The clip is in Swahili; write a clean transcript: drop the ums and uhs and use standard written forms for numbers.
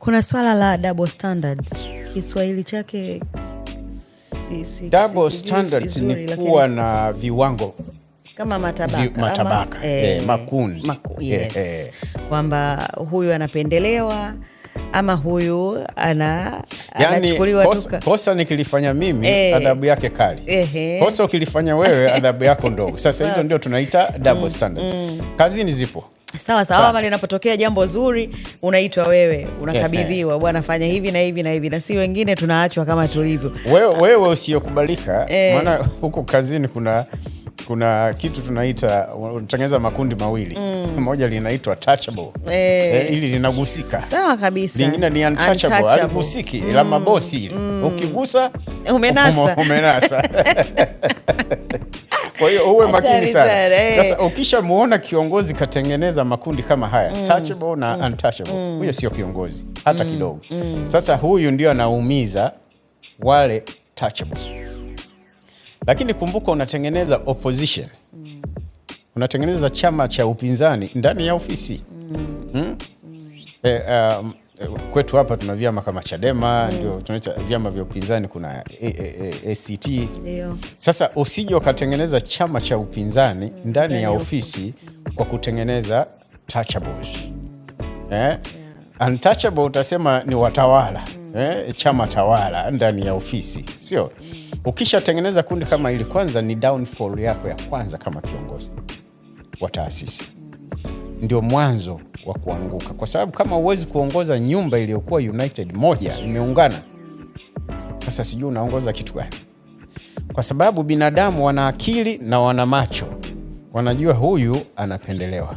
Kuna swala la double standards. Kiswahili chake double standards ni kuwa na viwango kama matabaka, makundi. Yes. Kwamba huyu anapendelewa ama huyu anachukuliwa kosa nikilifanya mimi adhabu yake kali. Kosa ukilifanya wewe adhabu yako ndogo. Sasa hizo ndio tunaita double standards. Kazini zipo. Sawa. Ama linapotokea jambo zuri unaitwa wewe, unakabidhiwa bwana fanya hivi na hivi na hivi, na si wengine tunaachwa kama tulivyo. Wewe usiyokubalika, maana huko kazini kuna kitu tunaita, unatengeneza makundi mawili. Moja linaitwa touchable. Ili linagusika. Sawa kabisa. Lingine ni untouchable, aligusiki la mabosi. Ukigusa umenasa. Kwa hiyo uwe makini sana. Sasa ukishamuona kiongozi katengeneza makundi kama haya, touchable na untouchable, huyo sio kiongozi hata kidogo. Sasa huyu ndio anaumiza wale touchable. Lakini kumbuka unatengeneza opposition. Unatengeneza chama cha upinzani ndani ya ofisi. Kwetu hapa tuna vyama kama Chadema, ndio tunaita vyama vya upinzani, kuna ACT. Sasa usije ukatengeneza chama cha upinzani ndani ya ofisi kwa kutengeneza touchables. Untouchable utasema ni watawala. Chama tawala ndani ya ofisi. Sio? Ukishatengeneza kundi kama hili, kwanza ni downfall yako ya kwanza kama kiongozi wa taasisi. Ndio mwanzo wa kuanguka, kwa sababu kama huwezi kuongoza nyumba iliyokuwa united moja imeungana, sasa sijui unaongoza kitu gani? Kwa sababu binadamu wana akili na wana macho, wanajua huyu anapendelewa.